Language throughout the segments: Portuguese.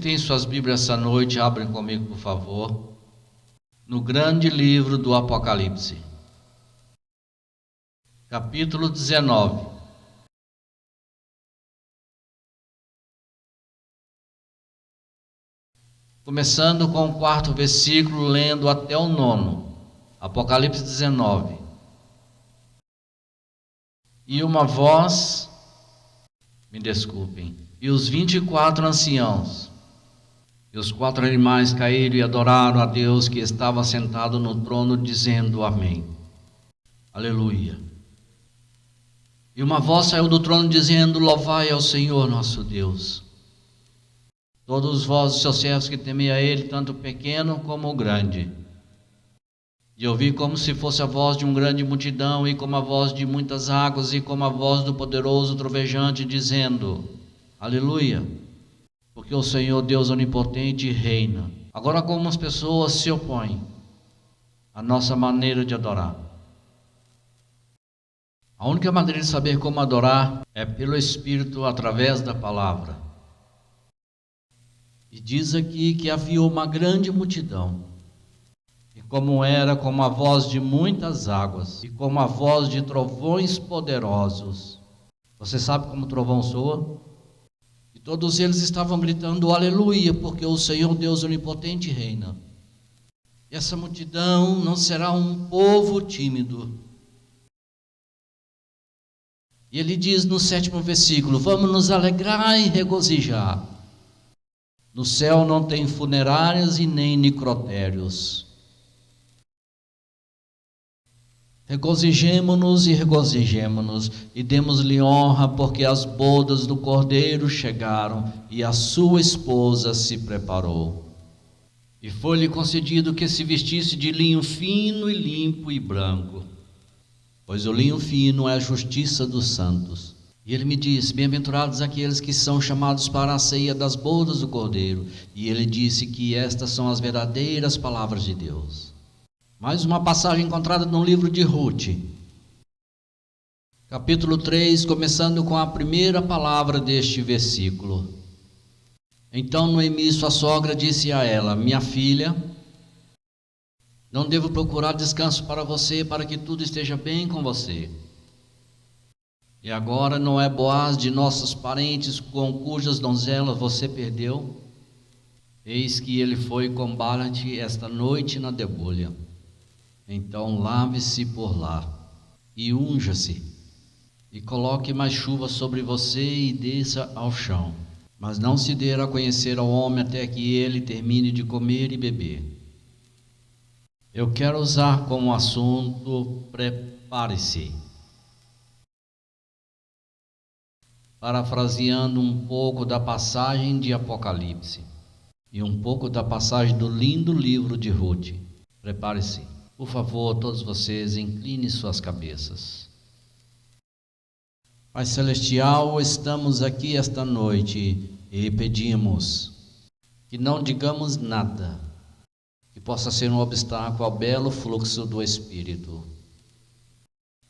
têm suas Bíblias essa noite, abrem comigo, por favor, no grande livro do Apocalipse, capítulo 19. Começando com o 4º versículo, lendo até o 9º, Apocalipse 19. E uma voz, me desculpem, e os 24 anciãos e os 4 animais caíram e adoraram a Deus que estava sentado no trono, dizendo amém, aleluia. E uma voz saiu do trono dizendo: louvai ao Senhor nosso Deus, todos vós os seus servos que temei a Ele, tanto o pequeno como o grande. E ouvi como se fosse a voz de uma grande multidão, e como a voz de muitas águas, e como a voz do poderoso trovejante, dizendo: aleluia, porque o Senhor Deus onipotente reina. Agora, algumas pessoas se opõem à nossa maneira de adorar. A única maneira de saber como adorar é pelo Espírito, através da palavra. E diz aqui que havia uma grande multidão, e como era como a voz de muitas águas, e como a voz de trovões poderosos. Você sabe como o trovão soa? E todos eles estavam gritando aleluia, porque o Senhor Deus onipotente reina. E essa multidão não será um povo tímido. E ele diz no 7º versículo: vamos nos alegrar e regozijar. No céu não tem funerárias e nem necrotérios. Regozijemo-nos e regozijemo-nos, e demos-lhe honra, porque as bodas do Cordeiro chegaram, e a sua esposa se preparou. E foi-lhe concedido que se vestisse de linho fino e limpo e branco, pois o linho fino é a justiça dos santos. E ele me disse: bem-aventurados aqueles que são chamados para a ceia das bodas do Cordeiro. E ele disse que estas são as verdadeiras palavras de Deus. Mais uma passagem encontrada no livro de Ruth, capítulo 3, começando com a primeira palavra deste versículo. Então Noemi, sua sogra, disse a ela: minha filha, não devo procurar descanso para você, para que tudo esteja bem com você. E agora não é Boaz de nossos parentes, com cujas donzelas você perdeu? Eis que ele foi combate esta noite na debulha. Então lave-se por lá, e unja-se, e coloque mais chuva sobre você, e desça ao chão. Mas não se dê a conhecer ao homem até que ele termine de comer e beber. Eu quero usar como assunto: prepare-se. Parafraseando um pouco da passagem de Apocalipse e um pouco da passagem do lindo livro de Ruth. Prepare-se. Por favor, todos vocês, inclinem suas cabeças. Pai Celestial, estamos aqui esta noite e pedimos que não digamos nada que possa ser um obstáculo ao belo fluxo do Espírito.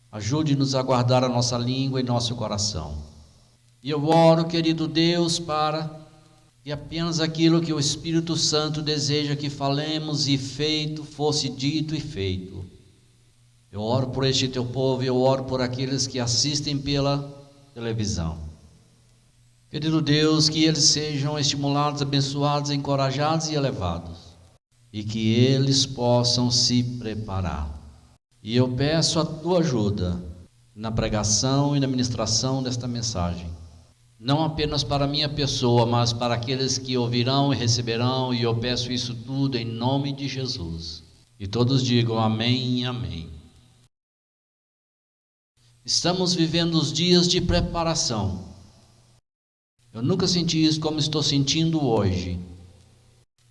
Ajude-nos a guardar a nossa língua e nosso coração. E eu oro, querido Deus, para que apenas aquilo que o Espírito Santo deseja que falemos e feito, fosse dito e feito. Eu oro por este teu povo, eu oro por aqueles que assistem pela televisão. Querido Deus, que eles sejam estimulados, abençoados, encorajados e elevados, e que eles possam se preparar. E eu peço a tua ajuda na pregação e na ministração desta mensagem, não apenas para a minha pessoa, mas para aqueles que ouvirão e receberão, e eu peço isso tudo em nome de Jesus. E todos digam amém e amém. Estamos vivendo os dias de preparação. Eu nunca senti isso como estou sentindo hoje.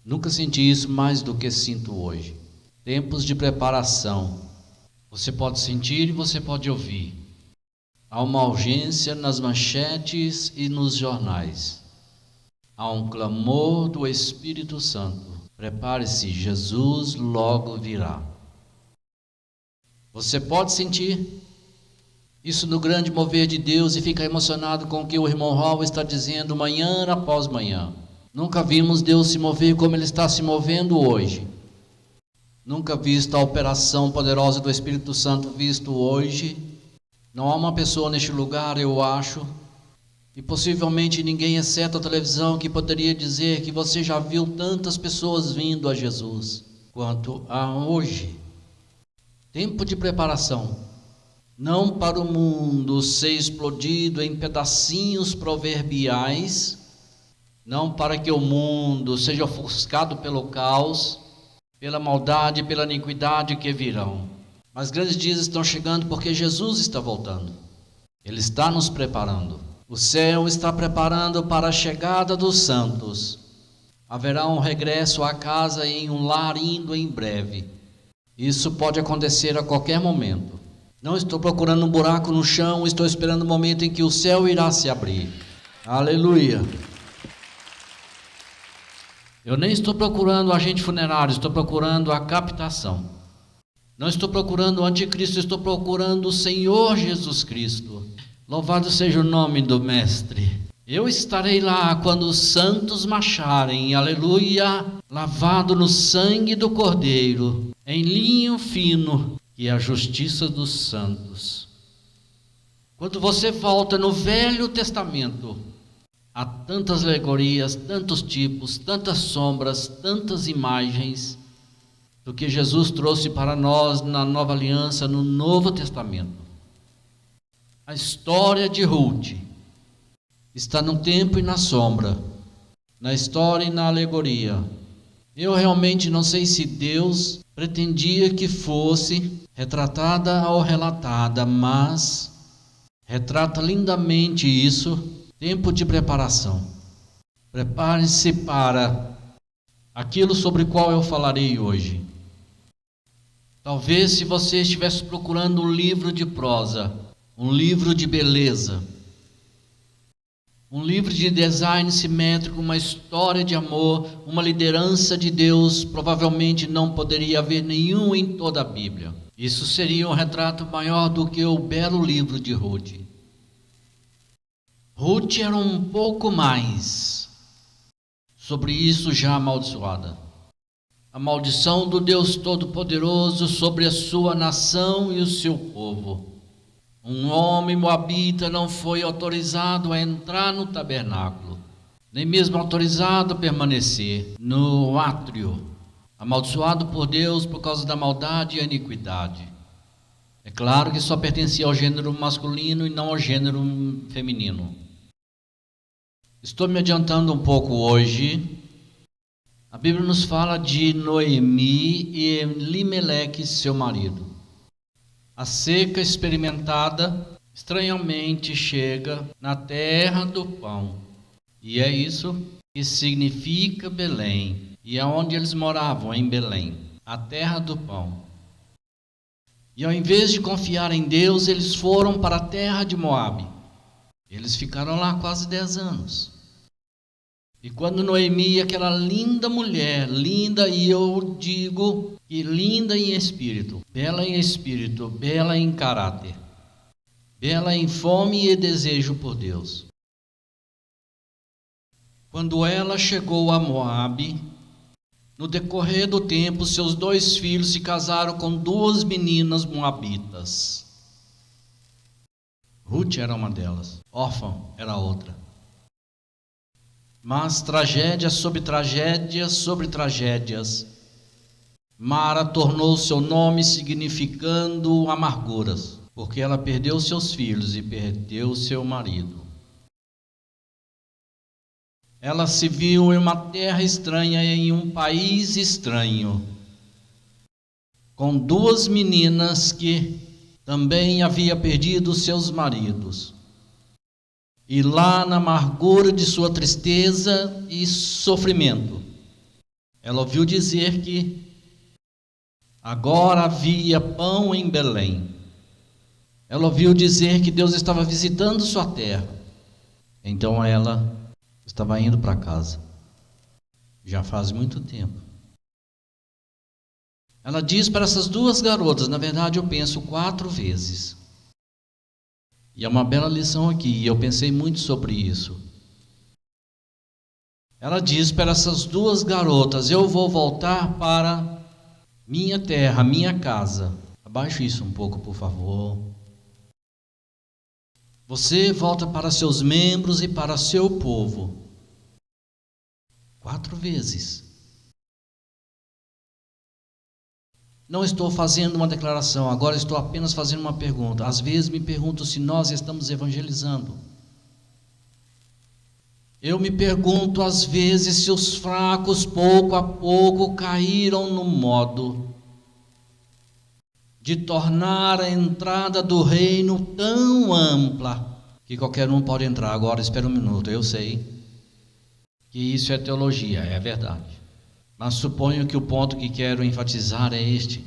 Nunca senti isso mais do que sinto hoje. Tempos de preparação. Você pode sentir e você pode ouvir. Há uma urgência nas manchetes e nos jornais. Há um clamor do Espírito Santo. Prepare-se, Jesus logo virá. Você pode sentir isso no grande mover de Deus e ficar emocionado com o que o irmão Hall está dizendo manhã após manhã. Nunca vimos Deus se mover como Ele está se movendo hoje. Nunca visto a operação poderosa do Espírito Santo visto hoje. Não há uma pessoa neste lugar, eu acho, e possivelmente ninguém, exceto a televisão, que poderia dizer que você já viu tantas pessoas vindo a Jesus quanto há hoje. Tempo de preparação, não para o mundo ser explodido em pedacinhos proverbiais, não para que o mundo seja ofuscado pelo caos, pela maldade, pela iniquidade que virão. Mas grandes dias estão chegando porque Jesus está voltando. Ele está nos preparando. O céu está preparando para a chegada dos santos. Haverá um regresso à casa em um lar indo em breve. Isso pode acontecer a qualquer momento. Não estou procurando um buraco no chão, estou esperando o momento em que o céu irá se abrir. Aleluia! Eu nem estou procurando agente funerário, estou procurando a captação. Não estou procurando o anticristo, estou procurando o Senhor Jesus Cristo. Louvado seja o nome do Mestre. Eu estarei lá quando os santos marcharem, aleluia, lavado no sangue do Cordeiro, em linho fino, que é a justiça dos santos. Quando você volta no Velho Testamento, há tantas alegorias, tantos tipos, tantas sombras, tantas imagens do que Jesus trouxe para nós na Nova Aliança, no Novo Testamento. A história de Ruth está no tempo e na sombra, na história e na alegoria. Eu realmente não sei se Deus pretendia que fosse retratada ou relatada, mas retrata lindamente isso. Tempo de preparação. Prepare-se para aquilo sobre o qual eu falarei hoje. Talvez se você estivesse procurando um livro de prosa, um livro de beleza, um livro de design simétrico, uma história de amor, uma liderança de Deus, provavelmente não poderia haver nenhum em toda a Bíblia. Isso seria um retrato maior do que o belo livro de Ruth. Ruth era um pouco mais sobre isso já amaldiçoada. A maldição do Deus Todo-Poderoso sobre a sua nação e o seu povo. Um homem moabita não foi autorizado a entrar no tabernáculo, nem mesmo autorizado a permanecer no átrio, amaldiçoado por Deus por causa da maldade e a iniquidade. É claro que só pertencia ao gênero masculino e não ao gênero feminino. Estou me adiantando um pouco hoje. A Bíblia nos fala de Noemi e Elimeleque, seu marido. A seca experimentada estranhamente chega na terra do pão. E é isso que significa Belém. E é onde eles moravam, em Belém, a terra do pão. E ao invés de confiar em Deus, eles foram para a terra de Moabe. Eles ficaram lá quase 10 anos. E quando Noemi, aquela linda mulher, linda, e eu digo que linda em espírito, bela em caráter, bela em fome e desejo por Deus. Quando ela chegou a Moabe, no decorrer do tempo, seus 2 filhos se casaram com 2 meninas moabitas. Ruth era uma delas, Orfa era outra. Mas tragédias sobre tragédias sobre tragédias, Mara tornou seu nome significando amarguras, porque ela perdeu seus filhos e perdeu seu marido. Ela se viu em uma terra estranha, em um país estranho, com 2 meninas que também havia perdido seus maridos. E lá na amargura de sua tristeza e sofrimento, ela ouviu dizer que agora havia pão em Belém. Ela ouviu dizer que Deus estava visitando sua terra. Então ela estava indo para casa. Já faz muito tempo. Ela diz para essas 2 garotas, na verdade eu penso 4 vezes. E é uma bela lição aqui, e eu pensei muito sobre isso. Ela diz para essas duas garotas: eu vou voltar para minha terra, minha casa. Abaixe isso um pouco, por favor. Você volta para seus membros e para seu povo. 4 vezes. Não estou fazendo uma declaração, agora estou apenas fazendo uma pergunta. Às vezes me pergunto se nós estamos evangelizando. Eu me pergunto às vezes se os fracos pouco a pouco caíram no modo de tornar a entrada do reino tão ampla que qualquer um pode entrar. Agora espera um minuto, eu sei que isso é teologia, é verdade. Mas suponho que o ponto que quero enfatizar é este.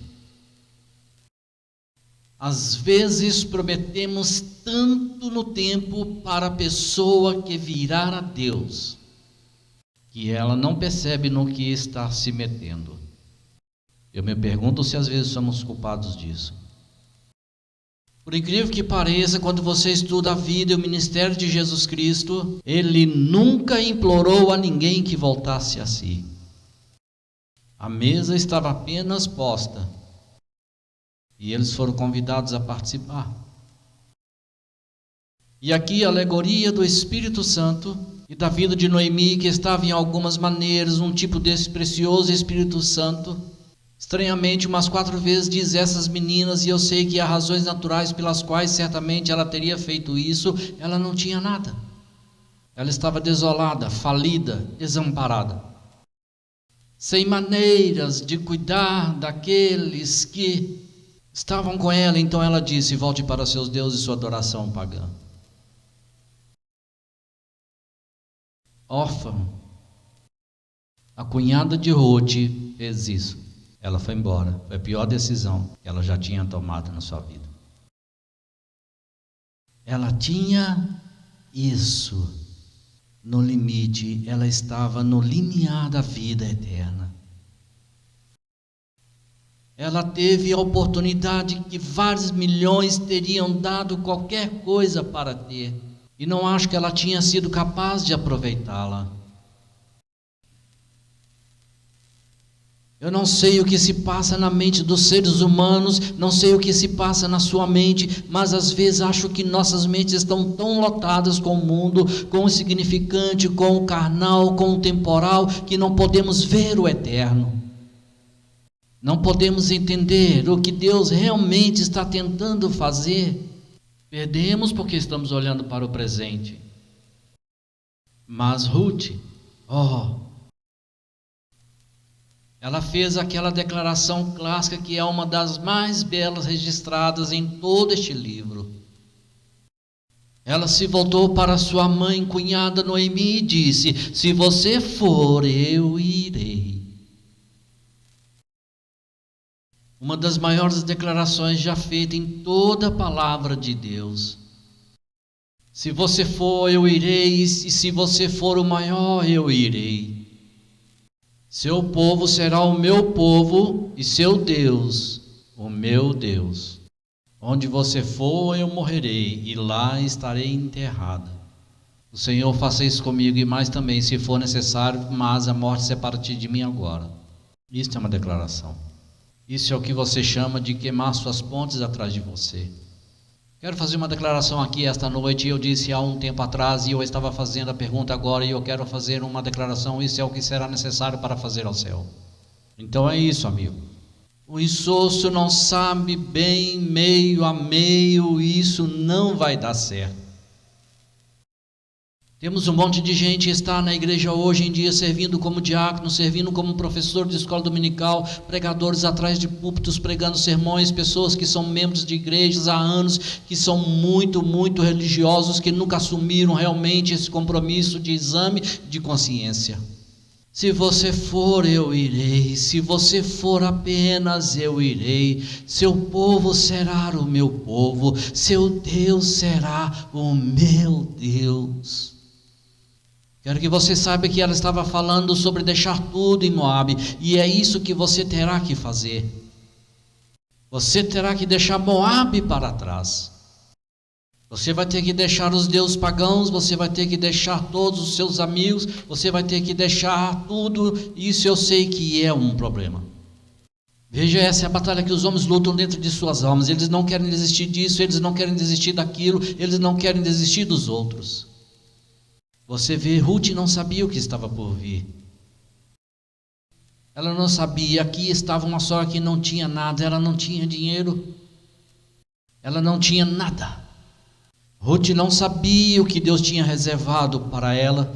Às vezes prometemos tanto no tempo para a pessoa que virá a Deus, que ela não percebe no que está se metendo. Eu me pergunto se às vezes somos culpados disso. Por incrível que pareça, quando você estuda a vida e o ministério de Jesus Cristo, Ele nunca implorou a ninguém que voltasse a si. A mesa estava apenas posta e eles foram convidados a participar. E aqui a alegoria do Espírito Santo e da vida de Noemi, que estava em algumas maneiras um tipo desse precioso Espírito Santo. Estranhamente, umas 4 vezes diz essas meninas, e eu sei que há razões naturais pelas quais certamente ela teria feito isso. Ela não tinha nada. Ela estava desolada, falida, desamparada, sem maneiras de cuidar daqueles que estavam com ela. Então ela disse: volte para seus deuses e sua adoração pagã. Órfã, a cunhada de Ruth, fez isso. Ela foi embora. Foi a pior decisão que ela já tinha tomado na sua vida. Ela tinha isso. No limite, ela estava no limiar da vida eterna. Ela teve a oportunidade que vários milhões teriam dado qualquer coisa para ter, e não acho que ela tinha sido capaz de aproveitá-la. Eu não sei o que se passa na mente dos seres humanos, não sei o que se passa na sua mente, mas às vezes acho que nossas mentes estão tão lotadas com o mundo, com o insignificante, com o carnal, com o temporal, que não podemos ver o eterno. Não podemos entender o que Deus realmente está tentando fazer. Perdemos porque estamos olhando para o presente. Mas Ruth, ela fez aquela declaração clássica que é uma das mais belas registradas em todo este livro. Ela se voltou para sua mãe, cunhada Noemi, e disse: se você for, eu irei. Uma das maiores declarações já feitas em toda a palavra de Deus. Se você for, eu irei, e se você for o maior, eu irei. Seu povo será o meu povo, e seu Deus, o meu Deus. Onde você for, eu morrerei, e lá estarei enterrada. O Senhor faça isso comigo, e mais também, se for necessário, mas a morte separa-te de mim agora. Isso é uma declaração. Isso é o que você chama de queimar suas pontes atrás de você. Quero fazer uma declaração aqui esta noite. Eu disse há um tempo atrás, e eu estava fazendo a pergunta agora, e eu quero fazer uma declaração. Isso é o que será necessário para fazer ao céu. Então é isso, amigo. O insosso não sabe bem meio a meio, isso não vai dar certo. Temos um monte de gente que está na igreja hoje em dia servindo como diácono, servindo como professor de escola dominical, pregadores atrás de púlpitos pregando sermões, pessoas que são membros de igrejas há anos, que são muito, muito religiosos, que nunca assumiram realmente esse compromisso de exame de consciência. Se você for, eu irei. Se você for apenas, eu irei. Seu povo será o meu povo. Seu Deus será o meu Deus. Quero que você saiba que ela estava falando sobre deixar tudo em Moabe. E é isso que você terá que fazer. Você terá que deixar Moabe para trás. Você vai ter que deixar os deuses pagãos, você vai ter que deixar todos os seus amigos, você vai ter que deixar tudo. Isso eu sei que é um problema. Veja, essa é a batalha que os homens lutam dentro de suas almas. Eles não querem desistir disso, eles não querem desistir daquilo, eles não querem desistir dos outros. Você vê, Ruth não sabia o que estava por vir. Ela não sabia. Aqui estava uma sogra que não tinha nada, ela não tinha dinheiro, ela não tinha nada. Ruth não sabia o que Deus tinha reservado para ela.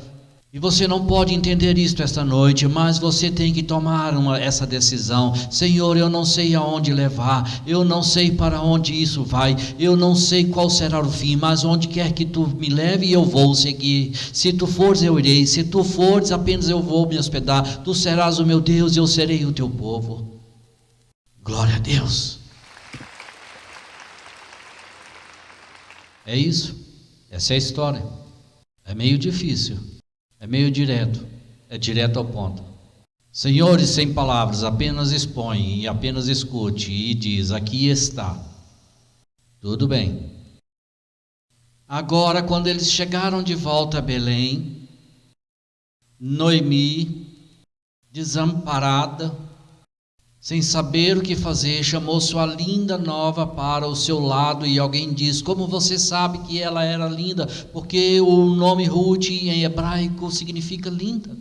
E você não pode entender isto esta noite, mas você tem que tomar essa decisão. Senhor, eu não sei aonde levar, eu não sei para onde isso vai, eu não sei qual será o fim, mas onde quer que tu me leve, eu vou seguir. Se tu fores, eu irei. Se tu fores, apenas eu vou me hospedar. Tu serás o meu Deus e eu serei o teu povo. Glória a Deus. É isso. Essa é a história. É meio difícil. É meio direto, é direto ao ponto. Senhores, sem palavras, apenas expõe e apenas escute e diz: aqui está. Tudo bem. Agora, quando eles chegaram de volta a Belém, Noemi, desamparada, sem saber o que fazer, chamou sua linda nova para o seu lado e alguém diz: como você sabe que ela era linda? Porque o nome Ruth em hebraico significa linda.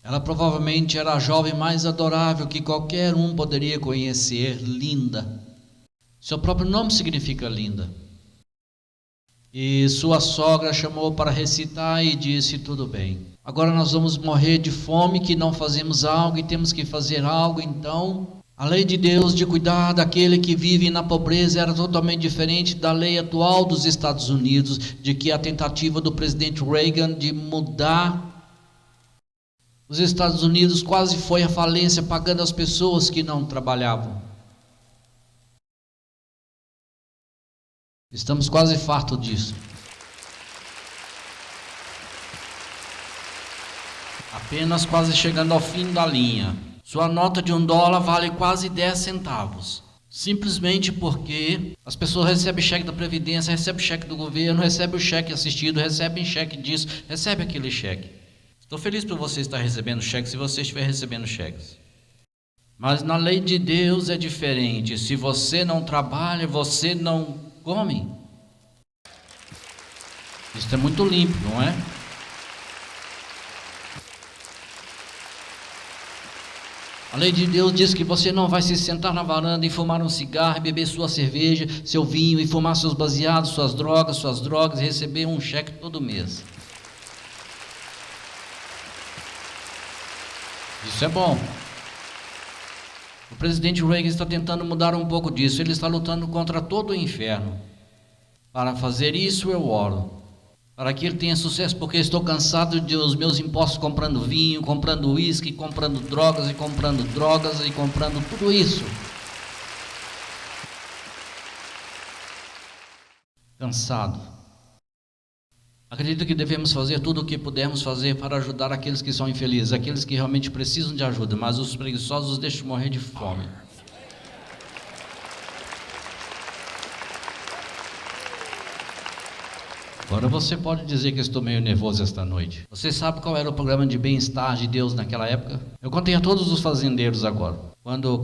Ela provavelmente era a jovem mais adorável que qualquer um poderia conhecer, linda. Seu próprio nome significa linda. E sua sogra chamou para recitar e disse: tudo bem. Agora nós vamos morrer de fome, que não fazemos algo e temos que fazer algo. Então, a lei de Deus de cuidar daquele que vive na pobreza era totalmente diferente da lei atual dos Estados Unidos, de que a tentativa do presidente Reagan de mudar os Estados Unidos quase foi à falência, pagando as pessoas que não trabalhavam. Estamos quase fartos disso. Apenas quase chegando ao fim da linha. Sua nota de $1 vale quase 10 centavos. Simplesmente porque as pessoas recebem cheque da Previdência, recebem cheque do governo, recebem o cheque assistido, recebem cheque disso, recebem aquele cheque. Estou feliz por você estar recebendo cheque, se você estiver recebendo cheques. Mas na lei de Deus é diferente. Se você não trabalha, você não come. Isso é muito limpo, não é? A lei de Deus diz que você não vai se sentar na varanda e fumar um cigarro, beber sua cerveja, seu vinho e fumar seus baseados, suas drogas e receber um cheque todo mês. Isso é bom. O presidente Reagan está tentando mudar um pouco disso. Ele está lutando contra todo o inferno. Para fazer isso eu oro, para que ele tenha sucesso, porque estou cansado de os meus impostos comprando vinho, comprando uísque, comprando drogas e comprando tudo isso. Cansado. Acredito que devemos fazer tudo o que pudermos fazer para ajudar aqueles que são infelizes, aqueles que realmente precisam de ajuda, mas os preguiçosos deixam morrer de fome. Agora você pode dizer que eu estou meio nervoso esta noite. Você sabe qual era o programa de bem-estar de Deus naquela época? Eu contei a todos os fazendeiros agora. Quando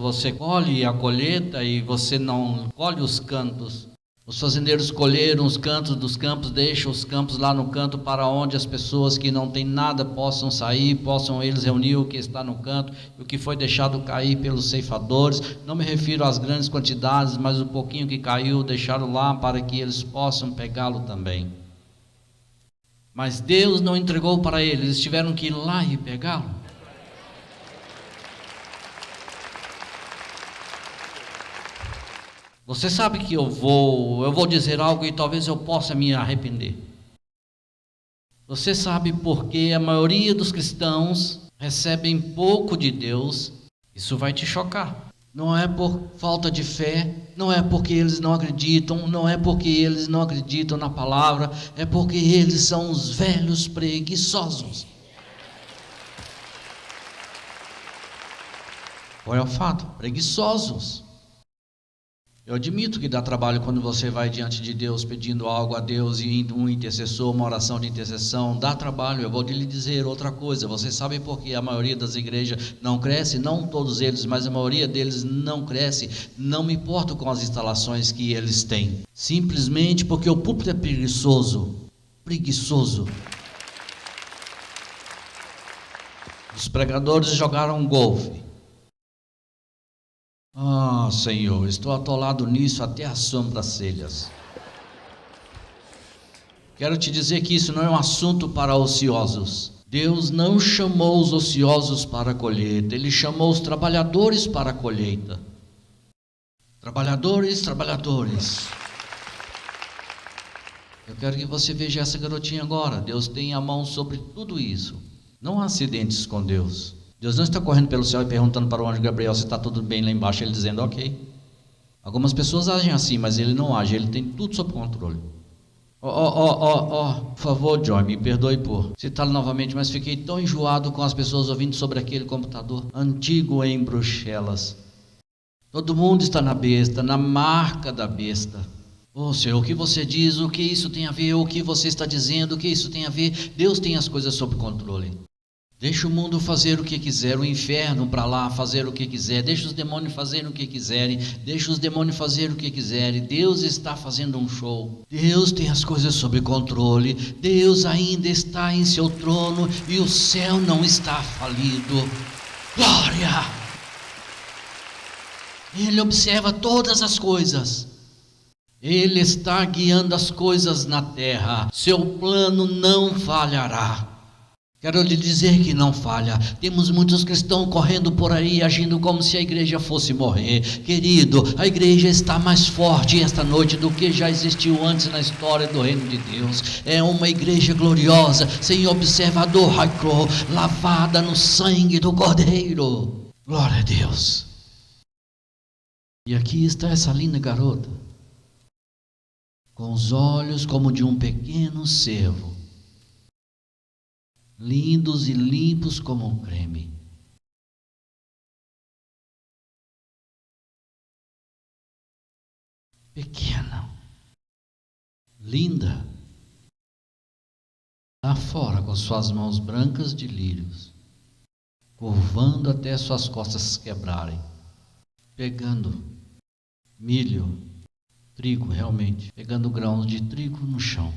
você colhe a colheita e você não colhe os cantos, os fazendeiros colheram os cantos dos campos, deixam os campos lá no canto para onde as pessoas que não têm nada possam sair, possam eles reunir o que está no canto, o que foi deixado cair pelos ceifadores. Não me refiro às grandes quantidades, mas o pouquinho que caiu, deixaram lá para que eles possam pegá-lo também. Mas Deus não entregou para eles, eles tiveram que ir lá e pegá-lo. Você sabe que eu vou dizer algo e talvez eu possa me arrepender. Você sabe por que a maioria dos cristãos recebem pouco de Deus? Isso vai te chocar. Não é por falta de fé, não é porque eles não acreditam, não é porque eles não acreditam na palavra, é porque eles são os velhos preguiçosos. Qual é o fato? Preguiçosos. Eu admito que dá trabalho quando você vai diante de Deus pedindo algo a Deus e um intercessor, uma oração de intercessão, dá trabalho. Eu vou lhe dizer outra coisa, você sabe por que a maioria das igrejas não cresce? Não todos eles, mas a maioria deles não cresce. Não me importo com as instalações que eles têm, simplesmente porque o púlpito é preguiçoso. Os pregadores jogaram golfe. Ah, Senhor, estou atolado nisso até as sobrancelhas. Quero te dizer que isso não é um assunto para ociosos. Deus não chamou os ociosos para a colheita, Ele chamou os trabalhadores para a colheita. Trabalhadores. Eu quero que você veja essa garotinha agora. Deus tem a mão sobre tudo isso. Não há acidentes com Deus. Deus não está correndo pelo céu e perguntando para o anjo Gabriel se está tudo bem lá embaixo, ele dizendo ok. Algumas pessoas agem assim, mas ele não age, ele tem tudo sob controle. Por favor, Joy, me perdoe por citá-lo novamente, mas fiquei tão enjoado com as pessoas ouvindo sobre aquele computador antigo em Bruxelas. Todo mundo está na besta, na marca da besta. Oh, Senhor, o que você diz, o que isso tem a ver, o que você está dizendo, o que isso tem a ver? Deus tem as coisas sob controle. Deixa o mundo fazer o que quiser, o inferno para lá fazer o que quiser, deixa os demônios fazerem o que quiserem, Deus está fazendo um show, Deus tem as coisas sob controle, Deus ainda está em seu trono e o céu não está falido. Glória! Ele observa todas as coisas, Ele está guiando as coisas na terra, seu plano não falhará. Quero lhe dizer que não falha. Temos muitos cristãos correndo por aí, agindo como se a igreja fosse morrer. Querido, a igreja está mais forte esta noite do que já existiu antes na história do reino de Deus. É uma igreja gloriosa, sem observador, lavada no sangue do Cordeiro. Glória a Deus. E aqui está essa linda garota, com os olhos como de um pequeno cervo, lindos e limpos como um creme. Pequena, linda, lá fora com suas mãos brancas de lírios, curvando até suas costas quebrarem, pegando milho, trigo realmente, pegando grãos de trigo no chão.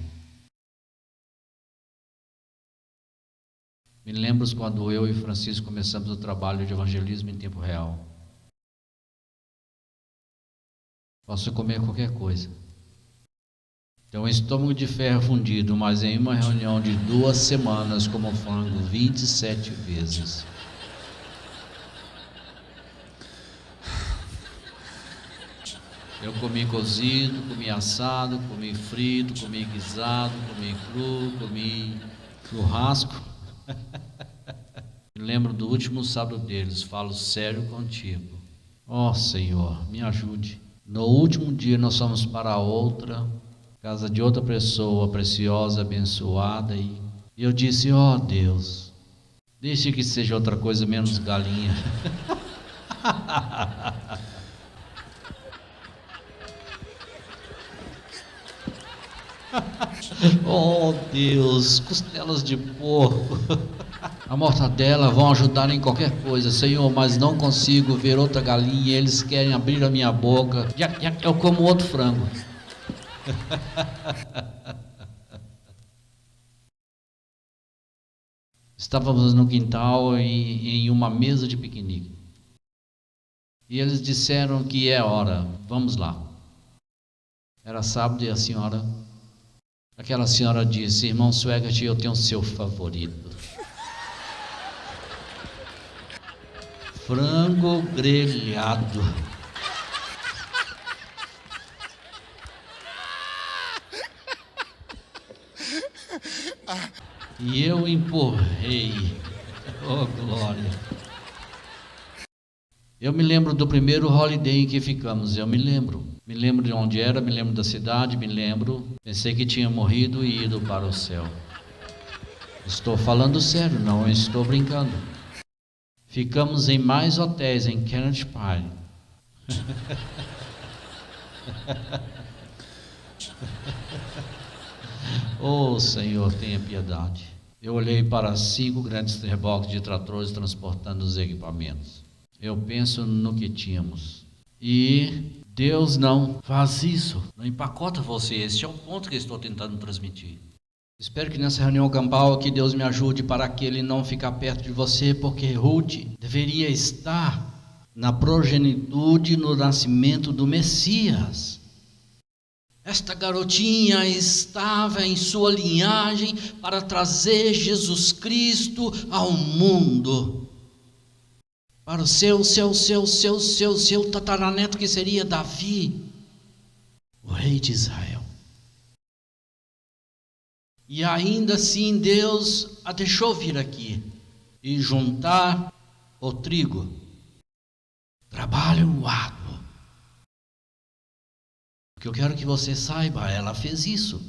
Me lembro quando eu e Francisco começamos o trabalho de evangelismo em tempo real. Posso comer qualquer coisa. Tem um estômago de ferro fundido, mas em uma reunião de 2 semanas como frango 27 vezes. Eu comi cozido, comi assado, comi frito, comi guisado, comi cru, comi churrasco. Me lembro do último sábado deles, falo sério contigo. Ó Senhor, me ajude. No último dia nós fomos para outra, casa de outra pessoa preciosa, abençoada, e eu disse, ó Deus, deixe que seja outra coisa menos galinha. Oh Deus, costelas de porco, a mortadela vão ajudar em qualquer coisa, Senhor, mas não consigo ver outra galinha, eles querem abrir a minha boca, já eu como outro frango. Estávamos no quintal em uma mesa de piquenique, e eles disseram que é hora, vamos lá. Era sábado e aquela senhora disse, irmão Swegert, eu tenho o seu favorito. Frango grelhado. E eu empurrei. Oh, glória. Eu me lembro do primeiro holiday em que ficamos, eu me lembro de onde era, me lembro da cidade, pensei que tinha morrido e ido para o céu. Estou falando sério, não estou brincando. Ficamos em mais hotéis em Kennett Pine. Oh, Senhor, tenha piedade. Eu olhei para 5 grandes reboques de tratores transportando os equipamentos. Eu penso no que tínhamos. E Deus não faz isso, não empacota você. Esse é o ponto que eu estou tentando transmitir. Espero que nessa reunião campal aqui Deus me ajude para que ele não ficar perto de você, porque Ruth deveria estar na progenitude, no nascimento do Messias. Esta garotinha estava em sua linhagem para trazer Jesus Cristo ao mundo. Para o seu tataraneto, que seria Davi, o rei de Israel. E ainda assim Deus a deixou vir aqui e juntar o trigo. Trabalho árduo. O que eu quero que você saiba, ela fez isso.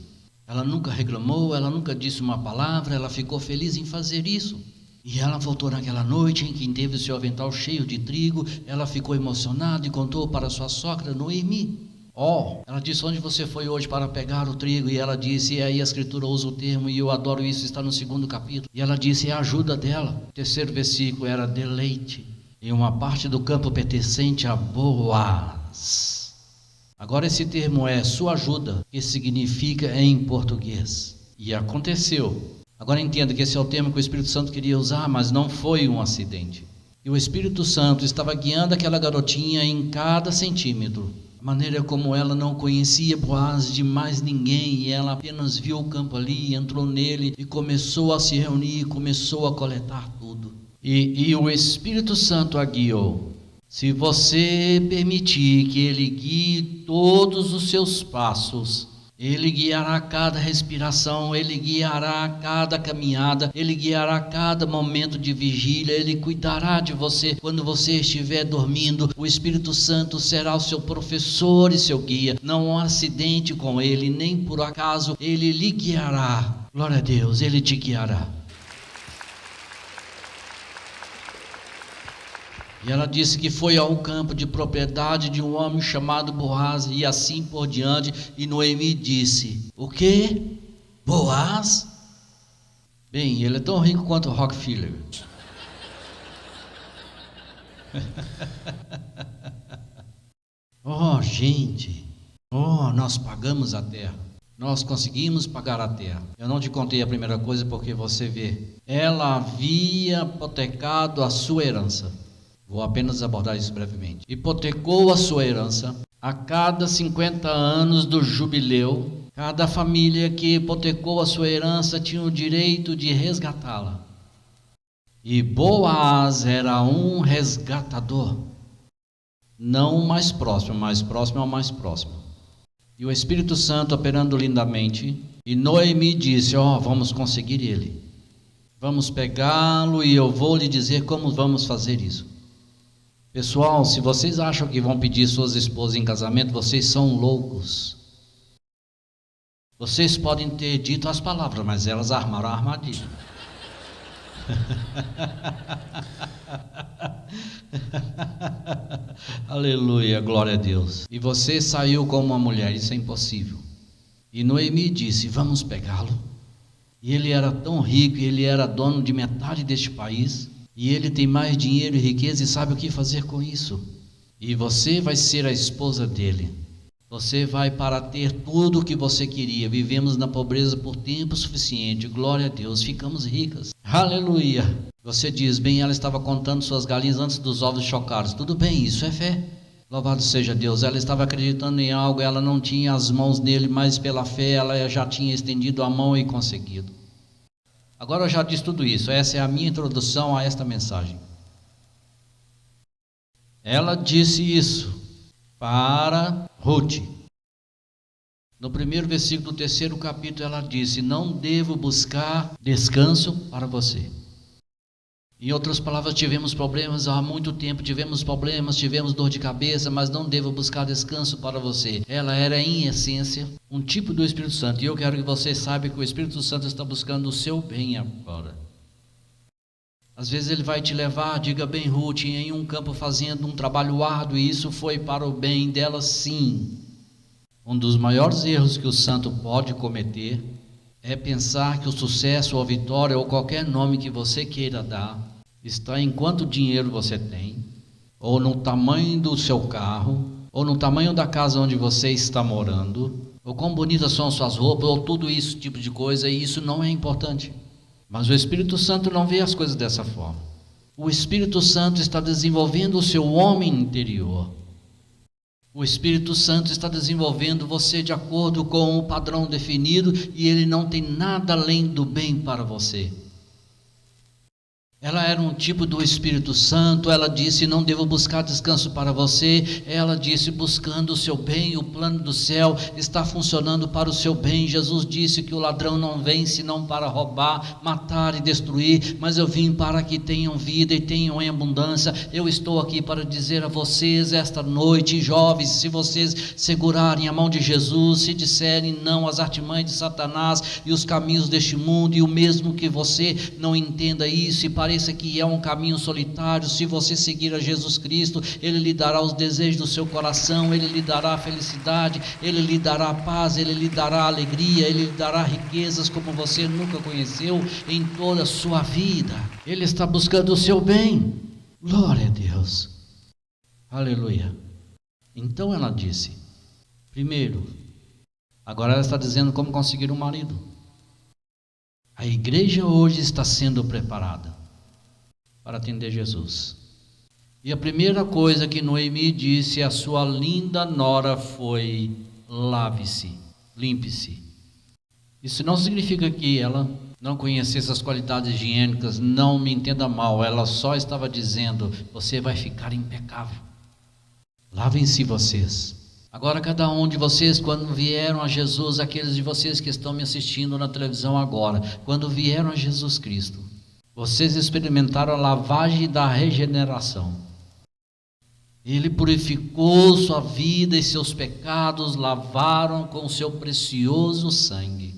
Ela nunca reclamou, ela nunca disse uma palavra, ela ficou feliz em fazer isso. E ela voltou naquela noite em que teve o seu avental cheio de trigo, ela ficou emocionada e contou para sua sogra Noemi. Ela disse: onde você foi hoje para pegar o trigo? E ela disse, e aí a escritura usa o termo, e eu adoro isso, está no 2º capítulo. E ela disse, é a ajuda dela. O 3º versículo era deleite, em uma parte do campo pertencente a Boaz. Agora esse termo é sua ajuda, que significa em português. E aconteceu. Agora entenda que esse é o termo que o Espírito Santo queria usar, mas não foi um acidente. E o Espírito Santo estava guiando aquela garotinha em cada centímetro. A maneira como ela não conhecia Boaz de mais ninguém, e ela apenas viu o campo ali, entrou nele e começou a se reunir, começou a coletar tudo. E o Espírito Santo a guiou. Se você permitir que ele guie todos os seus passos, ele guiará cada respiração, ele guiará cada caminhada, ele guiará cada momento de vigília, ele cuidará de você quando você estiver dormindo. O Espírito Santo será o seu professor e seu guia. Não há acidente com ele, nem por acaso, ele lhe guiará. Glória a Deus, ele te guiará. E ela disse que foi ao campo de propriedade de um homem chamado Boaz, e assim por diante. E Noemi disse: o quê? Boaz? Bem, ele é tão rico quanto Rockefeller. Gente, nós pagamos a terra. Nós conseguimos pagar a terra. Eu não te contei a primeira coisa porque você vê. Ela havia hipotecado a sua herança. Vou apenas abordar isso brevemente. Hipotecou a sua herança. A cada 50 anos do jubileu, cada família que hipotecou a sua herança tinha o direito de resgatá-la. E Boaz era um resgatador. Não o mais próximo é o mais próximo. E o Espírito Santo operando lindamente. E Noemi disse: vamos conseguir ele. Vamos pegá-lo e eu vou lhe dizer como vamos fazer isso. Pessoal, se vocês acham que vão pedir suas esposas em casamento, vocês são loucos. Vocês podem ter dito as palavras, mas elas armaram a armadilha. Aleluia, glória a Deus. E você saiu como uma mulher, isso é impossível. E Noemi disse: vamos pegá-lo. E ele era tão rico, ele era dono de metade deste país. E ele tem mais dinheiro e riqueza e sabe o que fazer com isso. E você vai ser a esposa dele. Você vai para ter tudo o que você queria. Vivemos na pobreza por tempo suficiente. Glória a Deus, ficamos ricas. Aleluia. Você diz: bem, ela estava contando suas galinhas antes dos ovos chocados. Tudo bem, isso é fé. Louvado seja Deus. Ela estava acreditando em algo, ela não tinha as mãos nele, mas pela fé ela já tinha estendido a mão e conseguido. Agora eu já disse tudo isso, essa é a minha introdução a esta mensagem. Ela disse isso para Ruth. No 1º versículo do 3º capítulo ela disse: não devo buscar descanso para você. Em outras palavras, tivemos problemas há muito tempo, tivemos dor de cabeça, mas não devo buscar descanso para você. Ela era, em essência, um tipo do Espírito Santo. E eu quero que você saiba que o Espírito Santo está buscando o seu bem agora. Às vezes ele vai te levar, diga bem, Ruth, em um campo fazendo um trabalho árduo, e isso foi para o bem dela, sim. Um dos maiores erros que o santo pode cometer é pensar que o sucesso ou a vitória ou qualquer nome que você queira dar está em quanto dinheiro você tem, ou no tamanho do seu carro, ou no tamanho da casa onde você está morando, ou quão bonitas são suas roupas, ou tudo isso, tipo de coisa, e isso não é importante. Mas o Espírito Santo não vê as coisas dessa forma. O Espírito Santo está desenvolvendo o seu homem interior. O Espírito Santo está desenvolvendo você de acordo com o padrão definido, e ele não tem nada além do bem para você. Ela era um tipo do Espírito Santo. Ela disse: não devo buscar descanso para você. Ela disse: buscando o seu bem. O plano do céu está funcionando para o seu bem. Jesus disse que o ladrão não vem senão para roubar, matar e destruir, mas eu vim para que tenham vida e tenham em abundância. Eu estou aqui para dizer a vocês esta noite, jovens, se vocês segurarem a mão de Jesus, se disserem não às artimanhas de Satanás e os caminhos deste mundo, e o mesmo que você não entenda isso e pareça que é um caminho solitário, se você seguir a Jesus Cristo, Ele lhe dará os desejos do seu coração, Ele lhe dará a felicidade, Ele lhe dará a paz, Ele lhe dará a alegria, Ele lhe dará riquezas como você nunca conheceu em toda a sua vida. Ele está buscando o seu bem. Glória a Deus. Aleluia. Então ela disse, primeiro, agora ela está dizendo como conseguir um marido. A igreja hoje está sendo preparada para atender Jesus. E a primeira coisa que Noemi disse à sua linda nora foi: lave-se, limpe-se. Isso não significa que ela não conhecesse as qualidades higiênicas, não me entenda mal, ela só estava dizendo: você vai ficar impecável. Lavem-se vocês. Agora, cada um de vocês, quando vieram a Jesus, aqueles de vocês que estão me assistindo na televisão agora, quando vieram a Jesus Cristo, vocês experimentaram a lavagem da regeneração. Ele purificou sua vida e seus pecados, lavaram com o seu precioso sangue.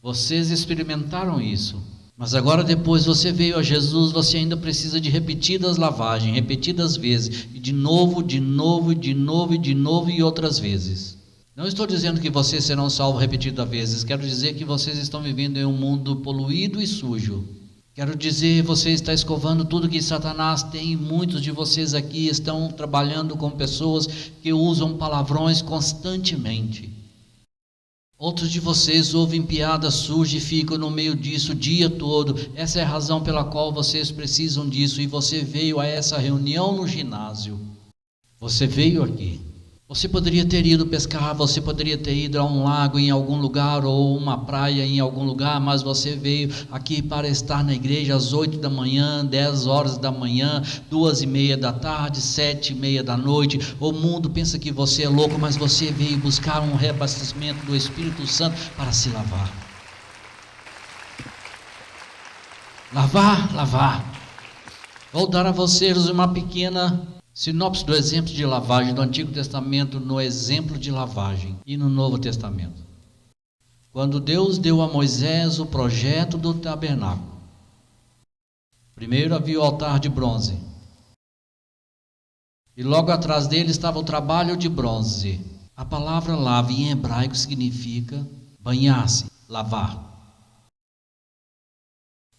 Vocês experimentaram isso. Mas agora, depois você veio a Jesus, você ainda precisa de repetidas lavagens, repetidas vezes, e de novo, de novo, de novo, e de novo, e outras vezes. Não estou dizendo que vocês serão salvos repetidas vezes, quero dizer que vocês estão vivendo em um mundo poluído e sujo. Quero dizer, você está escovando tudo que Satanás tem, e muitos de vocês aqui estão trabalhando com pessoas que usam palavrões constantemente. Outros de vocês ouvem piadas sujas e ficam no meio disso o dia todo. Essa é a razão pela qual vocês precisam disso, e você veio a essa reunião no ginásio. Você veio aqui. Você poderia ter ido pescar, você poderia ter ido a um lago em algum lugar ou uma praia em algum lugar, mas você veio aqui para estar na igreja às 8 da manhã, 10 horas da manhã, 2:30 da tarde, 7:30 da noite. O mundo pensa que você é louco, mas você veio buscar um reabastecimento do Espírito Santo para se lavar. Lavar. Vou dar a vocês uma pequena sinopse do exemplo de lavagem do Antigo Testamento, no exemplo de lavagem e no Novo Testamento. Quando Deus deu a Moisés o projeto do tabernáculo, primeiro havia o altar de bronze, e logo atrás dele estava o trabalho de bronze. A palavra lave em hebraico significa banhar-se, lavar.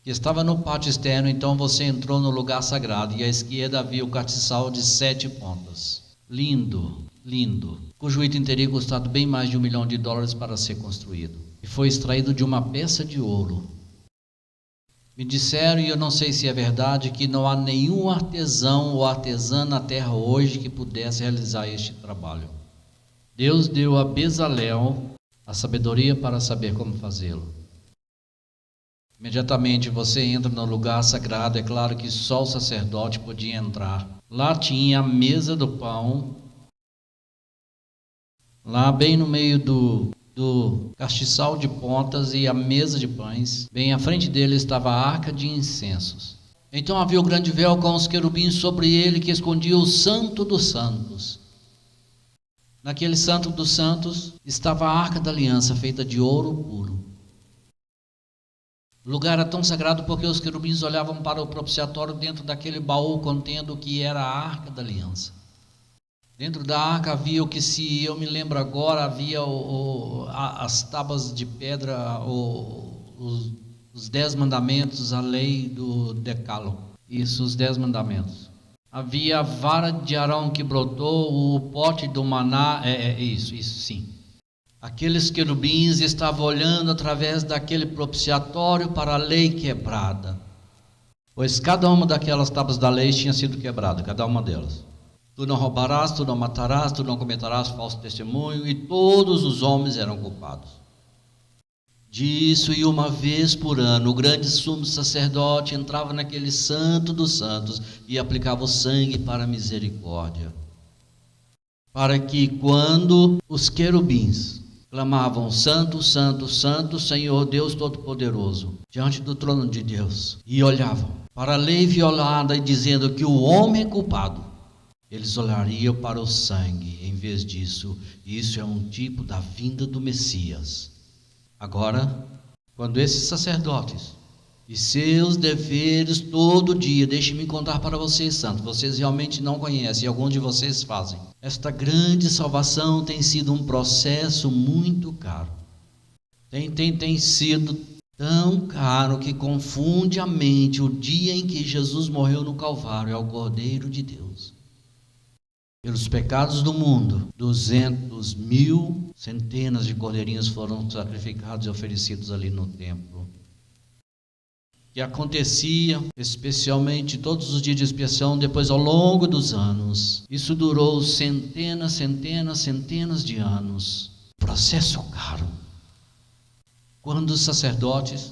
Que estava no pátio externo, então você entrou no lugar sagrado, e à esquerda havia o castiçal de 7 pontas. Lindo, cujo item teria custado bem mais de $1 milhão para ser construído. E foi extraído de uma peça de ouro. Me disseram, e eu não sei se é verdade, que não há nenhum artesão ou artesã na terra hoje que pudesse realizar este trabalho. Deus deu a Bezalel a sabedoria para saber como fazê-lo. Imediatamente você entra no lugar sagrado, é claro que só o sacerdote podia entrar. Lá tinha a mesa do pão, lá bem no meio do castiçal de pontas e a mesa de pães. Bem à frente dele estava a arca de incensos. Então havia o grande véu com os querubins sobre ele que escondia o Santo dos Santos. Naquele Santo dos Santos estava a arca da aliança feita de ouro puro. O lugar era tão sagrado porque os querubins olhavam para o propiciatório dentro daquele baú contendo o que era a arca da aliança. Dentro da arca havia o que, se eu me lembro agora, havia as tábuas de pedra, os 10 mandamentos, a lei do decálogo. Isso, os 10 mandamentos. Havia a vara de Arão que brotou, o pote do maná, isso sim. Aqueles querubins estavam olhando através daquele propiciatório para a lei quebrada. Pois cada uma daquelas tábuas da lei tinha sido quebrada, cada uma delas. Tu não roubarás, tu não matarás, tu não cometerás falso testemunho, e todos os homens eram culpados disso. E uma vez por ano o grande sumo sacerdote entrava naquele santo dos santos e aplicava o sangue para a misericórdia, para que quando os querubins clamavam: Santo, Santo, Santo, Senhor Deus Todo-Poderoso, diante do trono de Deus, e olhavam para a lei violada e dizendo que o homem é culpado, eles olhariam para o sangue. Em vez disso, isso é um tipo da vinda do Messias. Agora, quando esses sacerdotes e seus deveres todo dia, deixe-me contar para vocês, santos, vocês realmente não conhecem, e alguns de vocês fazem. Esta grande salvação tem sido um processo muito caro. Tem sido tão caro que confunde a mente o dia em que Jesus morreu no Calvário, ao Cordeiro de Deus. Pelos pecados do mundo, 200.000, centenas de cordeirinhos foram sacrificados e oferecidos ali no templo. Que acontecia, especialmente todos os dias de expiação, depois ao longo dos anos. Isso durou centenas de anos. Processo caro. Quando os sacerdotes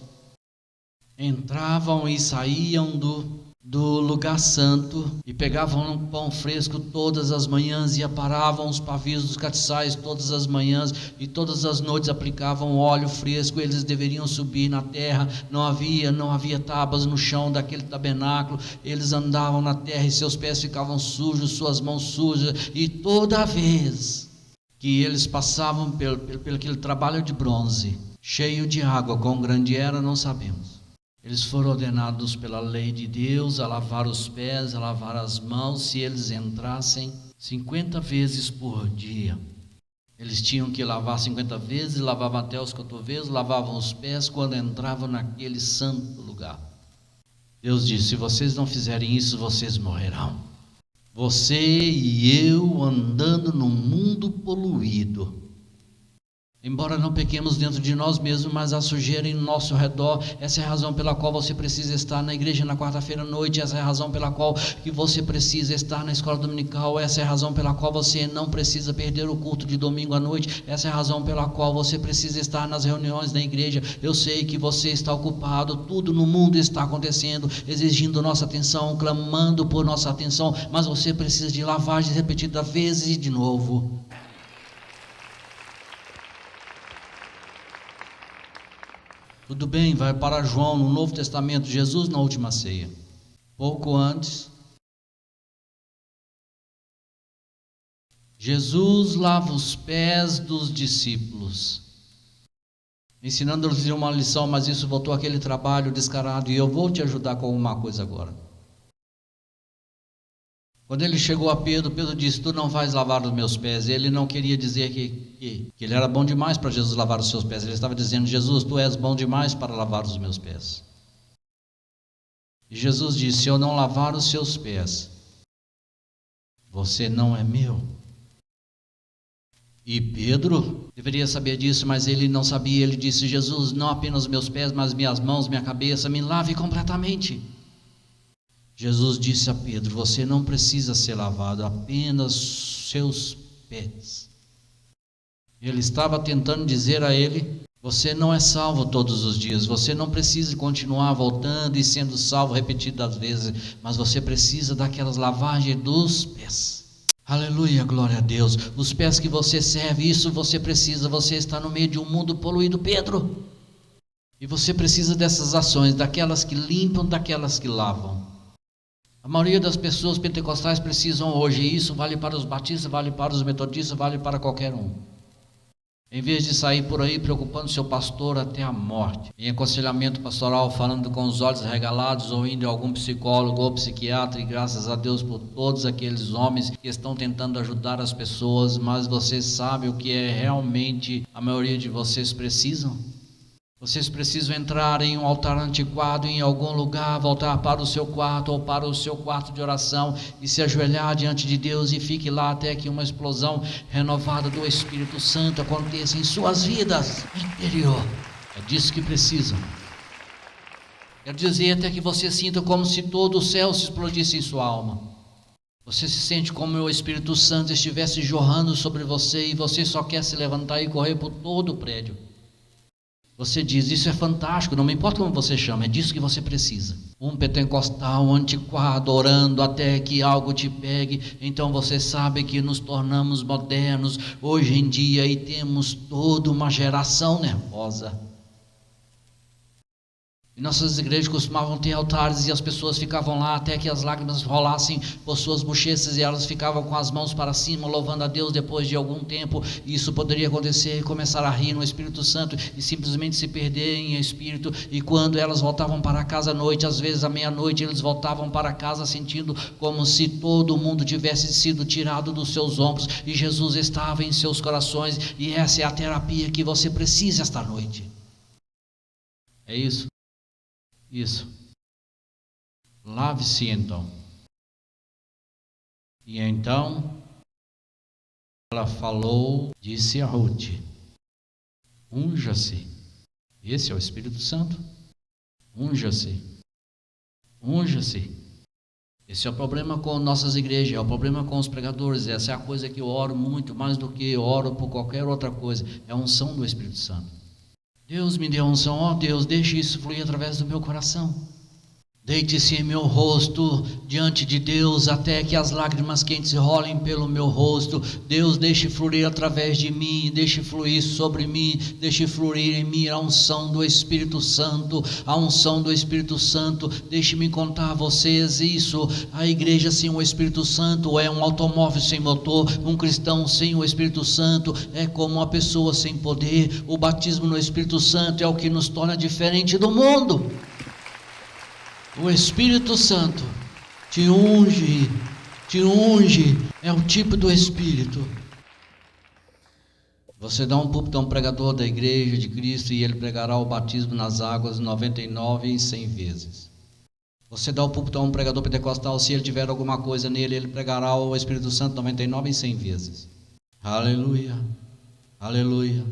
entravam e saíam do lugar santo e pegavam um pão fresco todas as manhãs e aparavam os pavios dos castiçais todas as manhãs, e todas as noites aplicavam óleo fresco. Eles deveriam subir na terra, não havia tábuas no chão daquele tabernáculo, eles andavam na terra e seus pés ficavam sujos, suas mãos sujas, e toda vez que eles passavam pelo aquele trabalho de bronze, cheio de água, quão grande era, não sabemos. Eles foram ordenados pela lei de Deus a lavar os pés, a lavar as mãos. Se eles entrassem 50 vezes por dia, eles tinham que lavar 50 vezes, lavavam até os cotovelos, lavavam os pés quando entravam naquele santo lugar. Deus disse: se vocês não fizerem isso, vocês morrerão. Você e eu andando num mundo poluído. Embora não pequemos dentro de nós mesmos, mas há sujeira em nosso redor. Essa é a razão pela qual você precisa estar na igreja na quarta-feira à noite. Essa é a razão pela qual que você precisa estar na escola dominical. Essa é a razão pela qual você não precisa perder o culto de domingo à noite. Essa é a razão pela qual você precisa estar nas reuniões da igreja. Eu sei que você está ocupado, tudo no mundo está acontecendo, exigindo nossa atenção, clamando por nossa atenção, mas você precisa de lavagens repetidas vezes e de novo. Tudo bem, vai para João no Novo Testamento, Jesus na última ceia. Pouco antes, Jesus lava os pés dos discípulos, ensinando-lhes uma lição, mas isso voltou àquele trabalho descarado, e eu vou te ajudar com uma coisa agora. Quando ele chegou a Pedro, Pedro disse: tu não vais lavar os meus pés. Ele não queria dizer que ele era bom demais para Jesus lavar os seus pés. Ele estava dizendo: Jesus, tu és bom demais para lavar os meus pés. E Jesus disse: se eu não lavar os seus pés, você não é meu. E Pedro deveria saber disso, mas ele não sabia. Ele disse: Jesus, não apenas meus pés, mas minhas mãos, minha cabeça, me lave completamente. Jesus disse a Pedro: você não precisa ser lavado, apenas seus pés. Ele estava tentando dizer a ele: você não é salvo todos os dias, você não precisa continuar voltando e sendo salvo repetidas vezes, mas você precisa daquelas lavagens dos pés. Aleluia, glória a Deus. Os pés que você serve, isso você precisa. Você está no meio de um mundo poluído, Pedro, e você precisa dessas ações, daquelas que limpam, daquelas que lavam. A maioria das pessoas pentecostais precisam hoje, e isso vale para os batistas, vale para os metodistas, vale para qualquer um. Em vez de sair por aí preocupando seu pastor até a morte, em aconselhamento pastoral, falando com os olhos regalados, ou indo a algum psicólogo ou psiquiatra, e graças a Deus por todos aqueles homens que estão tentando ajudar as pessoas, mas você sabe o que é realmente a maioria de vocês precisam? Vocês precisam entrar em um altar antiquado em algum lugar, voltar para o seu quarto ou para o seu quarto de oração e se ajoelhar diante de Deus e fique lá até que uma explosão renovada do Espírito Santo aconteça em suas vidas interior. É disso que precisam. Quero dizer, até que você sinta como se todo o céu se explodisse em sua alma. Você se sente como o Espírito Santo estivesse jorrando sobre você e você só quer se levantar e correr por todo o prédio. Você diz, isso é fantástico, não me importa como você chama, é disso que você precisa. Um pentecostal, um antiquado, orando até que algo te pegue. Então você sabe que nos tornamos modernos hoje em dia e temos toda uma geração nervosa. E nossas igrejas costumavam ter altares e as pessoas ficavam lá até que as lágrimas rolassem por suas bochechas e elas ficavam com as mãos para cima, louvando a Deus. Depois de algum tempo, isso poderia acontecer e começar a rir no Espírito Santo e simplesmente se perder em espírito. E quando elas voltavam para casa à noite, às vezes à meia-noite, eles voltavam para casa sentindo como se todo mundo tivesse sido tirado dos seus ombros e Jesus estava em seus corações. E essa é a terapia que você precisa esta noite. É isso. Isso. Lave-se então. E então ela falou, disse a Ruth: unja-se. Esse é o Espírito Santo. Unja-se. Unja-se. Esse é o problema com nossas igrejas, é o problema com os pregadores. Essa é a coisa que eu oro muito, mais do que eu oro por qualquer outra coisa. É a unção do Espírito Santo. Deus me deu a unção, ó Deus, deixe isso fluir através do meu coração. Deite-se em meu rosto diante de Deus até que as lágrimas quentes rolem pelo meu rosto. Deus, deixe fluir através de mim, deixe fluir sobre mim, deixe fluir em mim a unção do Espírito Santo, a unção do Espírito Santo. Deixe-me contar a vocês isso. A igreja sem o Espírito Santo é um automóvel sem motor. Um cristão sem o Espírito Santo é como uma pessoa sem poder. O batismo no Espírito Santo é o que nos torna diferente do mundo. O Espírito Santo te unge, é o tipo do Espírito. Você dá um púlpito a um pregador da igreja de Cristo e ele pregará o batismo nas águas 99 e 100 vezes. Você dá o púlpito a um pregador pentecostal, se ele tiver alguma coisa nele, ele pregará o Espírito Santo 99 e 100 vezes. Aleluia, aleluia,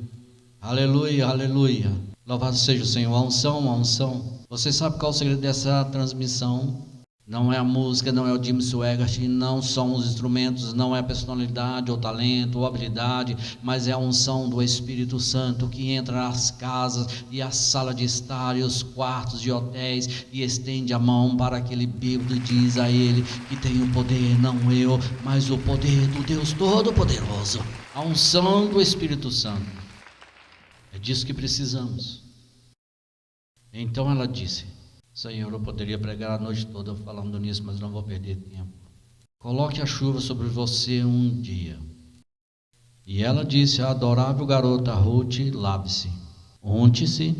aleluia, aleluia. Louvado seja o Senhor. A unção. Você sabe qual é o segredo dessa transmissão? Não é a música, não é o Jim Swaggart, não são os instrumentos, não é a personalidade, ou talento, ou habilidade, mas é a unção do Espírito Santo que entra nas casas e a sala de estar e os quartos de hotéis e estende a mão para aquele bêbado e diz a ele que tem o poder, não eu, mas o poder do Deus Todo-Poderoso. A unção do Espírito Santo. É disso que precisamos. Então ela disse: Senhor, eu poderia pregar a noite toda falando nisso, mas não vou perder tempo. Coloque a chuva sobre você um dia. E ela disse à adorável garota Ruth: lave-se, unte-se,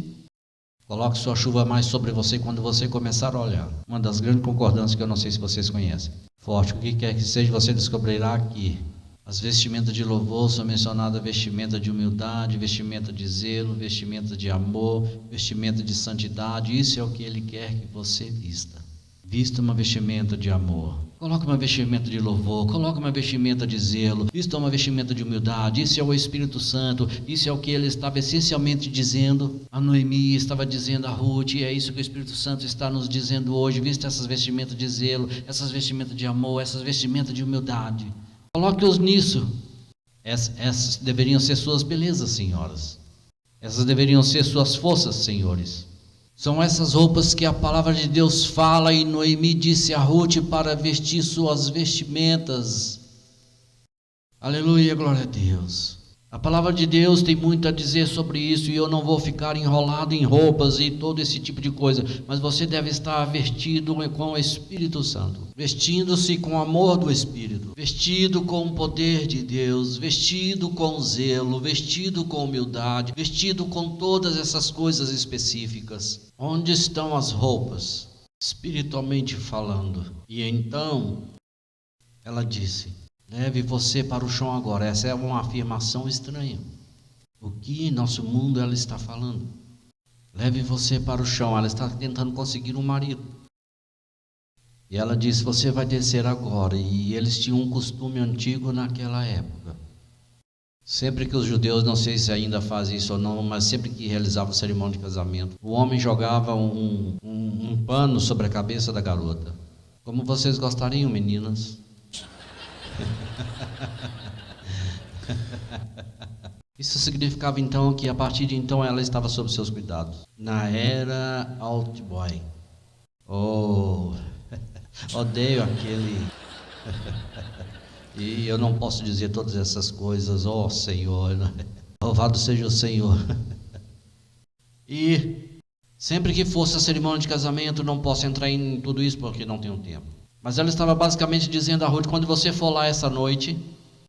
coloque sua chuva mais sobre você quando você começar a olhar. Uma das grandes concordâncias que eu não sei se vocês conhecem. Forte, o que quer que seja, você descobrirá aqui. As vestimentas de louvor são mencionadas: vestimenta de humildade, vestimenta de zelo, vestimenta de amor, vestimenta de santidade. Isso é o que Ele quer que você vista. Vista uma vestimenta de amor. Coloque uma vestimenta de louvor, coloque uma vestimenta de zelo, vista uma vestimenta de humildade. Isso é o Espírito Santo, isso é o que Ele estava essencialmente dizendo a Noemi, estava dizendo a Ruth, e é isso que o Espírito Santo está nos dizendo hoje. Vista essas vestimentas de zelo, essas vestimentas de amor, essas vestimentas de humildade. Coloque-os nisso. Essas deveriam ser suas belezas, senhoras. Essas deveriam ser suas forças, senhores. São essas roupas que a palavra de Deus fala, e Noemi disse a Ruth para vestir suas vestimentas. Aleluia, glória a Deus. A palavra de Deus tem muito a dizer sobre isso e eu não vou ficar enrolado em roupas e todo esse tipo de coisa, mas você deve estar vestido com o Espírito Santo, vestindo-se com o amor do Espírito, vestido com o poder de Deus, vestido com zelo, vestido com humildade, vestido com todas essas coisas específicas. Onde estão as roupas, espiritualmente falando? E então ela disse: leve você para o chão agora. Essa é uma afirmação estranha. O que em nosso mundo ela está falando? Leve você para o chão. Ela está tentando conseguir um marido. E ela disse: você vai descer agora. E eles tinham um costume antigo naquela época. Sempre que os judeus, não sei se ainda fazem isso ou não, mas sempre que realizavam a cerimônia de casamento, o homem jogava um pano sobre a cabeça da garota. Como vocês gostariam, meninas? Isso significava então que a partir de então ela estava sob seus cuidados. Na era Alt Boy. Oh, odeio aquele. E eu não posso dizer todas essas coisas. Oh Senhor, louvado seja o Senhor. E sempre que fosse a cerimônia de casamento, não posso entrar em tudo isso porque não tenho tempo. Mas ela estava basicamente dizendo a Ruth: quando você for lá essa noite,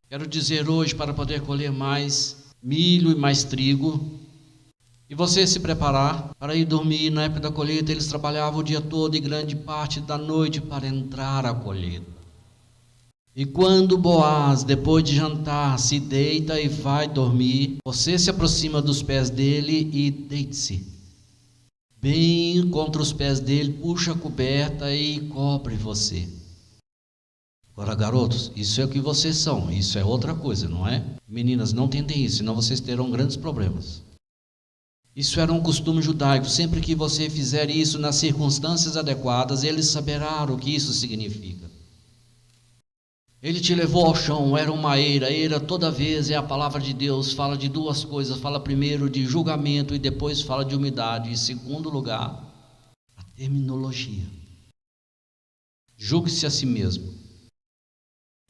quero dizer hoje, para poder colher mais milho e mais trigo, e você se preparar para ir dormir. Na época da colheita eles trabalhavam o dia todo e grande parte da noite para entrar à colheita. E quando Boaz, depois de jantar, se deita e vai dormir, você se aproxima dos pés dele e deite-se bem contra os pés dele, puxa a coberta e cobre você. Agora, garotos, isso é o que vocês são, isso é outra coisa, não é? Meninas, não tentem isso, senão vocês terão grandes problemas. Isso era um costume judaico. Sempre que você fizer isso nas circunstâncias adequadas, ele saberá o que isso significa. Ele te levou ao chão, era uma eira. Eira toda vez é a palavra de Deus, fala de duas coisas. Fala primeiro de julgamento e depois fala de umidade. Em segundo lugar, a terminologia. Julgue-se a si mesmo.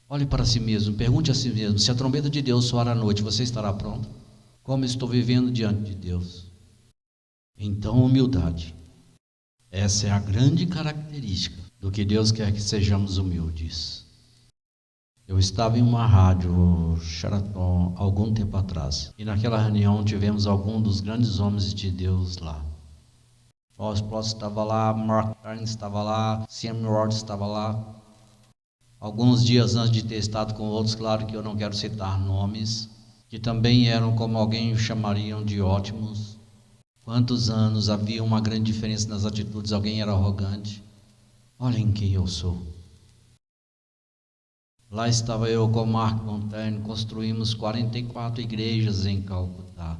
Olhe para si mesmo, pergunte a si mesmo: se a trombeta de Deus soar à noite, você estará pronto? Como estou vivendo diante de Deus? Então, humildade. Essa é a grande característica do que Deus quer que sejamos humildes. Eu estava em uma rádio, Sheraton, algum tempo atrás, e naquela reunião tivemos alguns dos grandes homens de Deus lá. Osprott estava lá, Mark Carnes estava lá, Sam Ward estava lá. Alguns dias antes de ter estado com outros, claro que eu não quero citar nomes, que também eram como alguém chamariam de ótimos. Quantos anos havia uma grande diferença nas atitudes, alguém era arrogante. Olhem quem eu sou. Lá estava eu com Mark Montaigne, construímos 44 igrejas em Calcutá.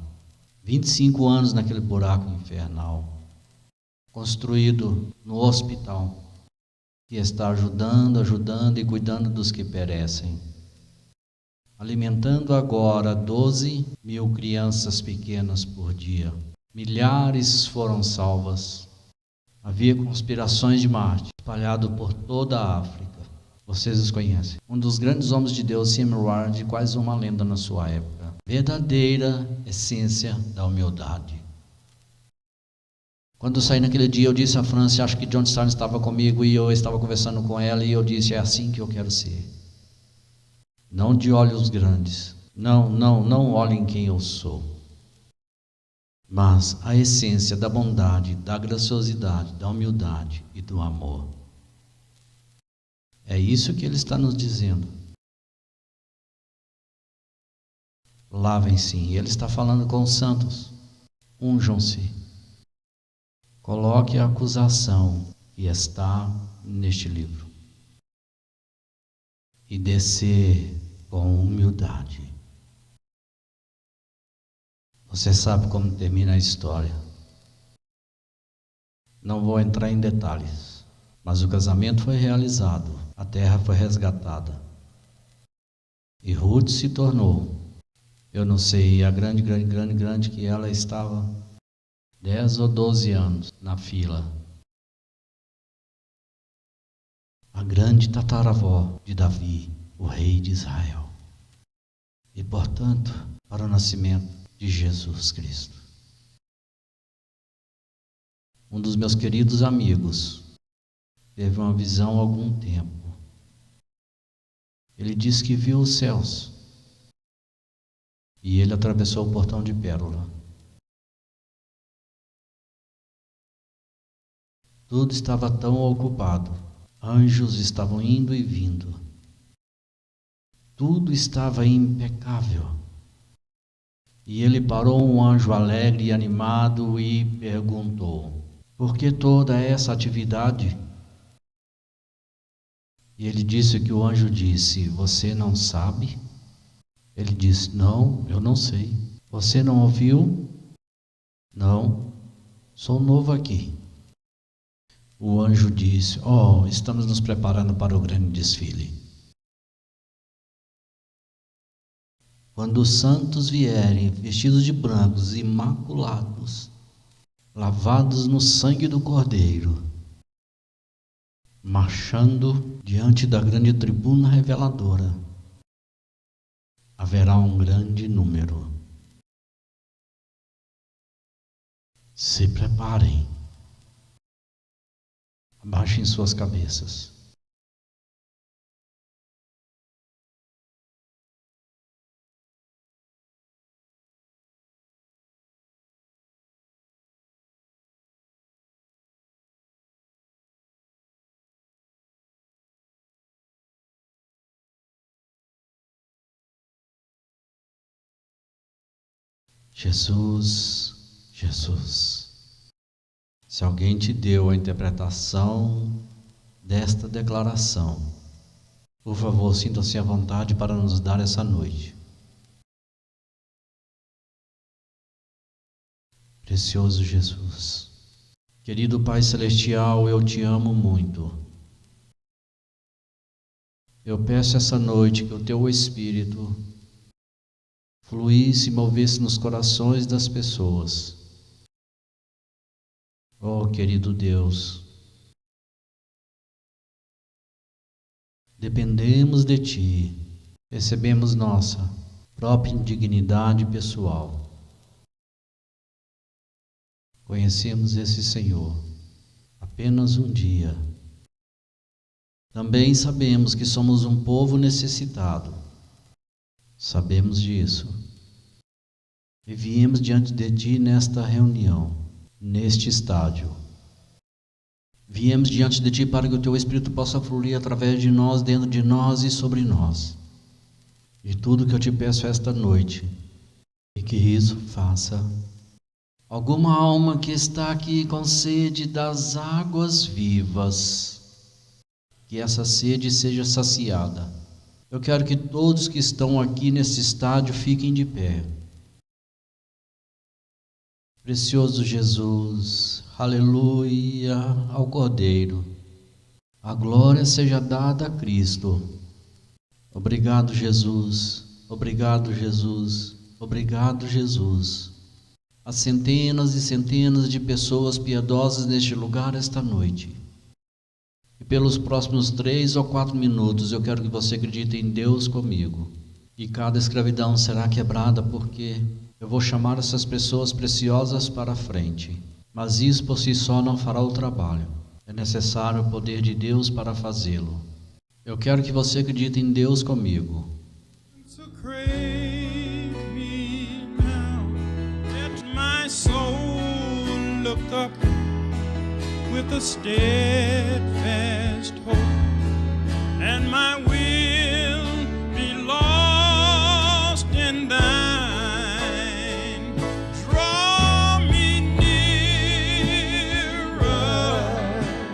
25 anos naquele buraco infernal. Construído no hospital, que está ajudando e cuidando dos que perecem. Alimentando agora 12 mil crianças pequenas por dia. Milhares foram salvas. Havia conspirações de Marte espalhado por toda a África. Vocês os conhecem. Um dos grandes homens de Deus, Sam Ward, quase uma lenda na sua época. Verdadeira essência da humildade. Quando eu saí naquele dia, eu disse a França, acho que John Stein estava comigo e eu estava conversando com ela e eu disse: é assim que eu quero ser. Não de olhos grandes. Não olhem quem eu sou. Mas a essência da bondade, da graciosidade, da humildade e do amor. É isso que ele está nos dizendo. Lavem-se. Ele está falando com os santos. Unjam-se. Coloque a acusação que está neste livro. E descer com humildade. Você sabe como termina a história. Não vou entrar em detalhes, mas o casamento foi realizado, a terra foi resgatada. E Ruth se tornou, eu não sei, a grande que ela estava 10 ou 12 anos na fila. A grande tataravó de Davi, o rei de Israel. e, portanto, para o nascimento de Jesus Cristo. Um dos meus queridos amigos teve uma visão há algum tempo. Ele disse que viu os céus e ele atravessou o portão de pérola. Tudo estava tão ocupado, anjos estavam indo e vindo. Tudo estava impecável. E ele parou um anjo alegre e animado e perguntou: por que toda essa atividade? E ele disse que o anjo disse: você não sabe? Ele disse: não, eu não sei. Você não ouviu? Não, sou novo aqui. O anjo disse: estamos nos preparando para o grande desfile. Quando os santos vierem, vestidos de brancos, imaculados, lavados no sangue do Cordeiro, marchando diante da grande tribuna reveladora, haverá um grande número. Se preparem, abaixem suas cabeças. Jesus, Jesus. Se alguém te deu a interpretação desta declaração, por favor, sinta-se à vontade para nos dar essa noite. Precioso Jesus, querido Pai Celestial, eu te amo muito. Eu peço essa noite que o Teu Espírito fluísse e movesse nos corações das pessoas. Oh, querido Deus, dependemos de Ti, recebemos nossa própria indignidade pessoal. Conhecemos esse Senhor apenas um dia. Também sabemos que somos um povo necessitado. Sabemos disso. E viemos diante de Ti nesta reunião, neste estádio. Viemos diante de Ti para que o Teu Espírito possa fluir através de nós, dentro de nós e sobre nós. E tudo que eu Te peço esta noite, e que isso faça alguma alma que está aqui com sede das águas vivas, que essa sede seja saciada. Eu quero que todos que estão aqui nesse estádio fiquem de pé. Precioso Jesus, aleluia ao Cordeiro. A glória seja dada a Cristo. Obrigado, Jesus. Obrigado, Jesus. Obrigado, Jesus. Há centenas e centenas de pessoas piedosas neste lugar esta noite. E pelos próximos 3 ou 4 minutos eu quero que você acredite em Deus comigo. E cada escravidão será quebrada, porque eu vou chamar essas pessoas preciosas para a frente. Mas isso por si só não fará o trabalho. É necessário o poder de Deus para fazê-lo. Eu quero que você acredite em Deus comigo. Look up with a steadfast hope, and my will be lost in thine. Draw me nearer,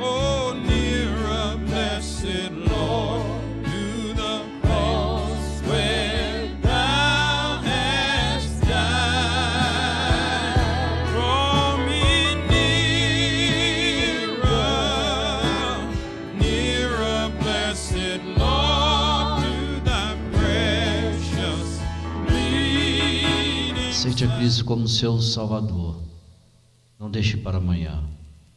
oh nearer, blessed Lord, to the cross where thou hast died. Draw me nearer, blessed Lord, to thy precious bleeding. Aceite a Cristo como seu Salvador. Não deixe para amanhã.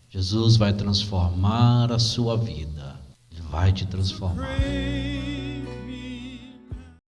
Jesus vai transformar a sua vida. Ele vai te transformar.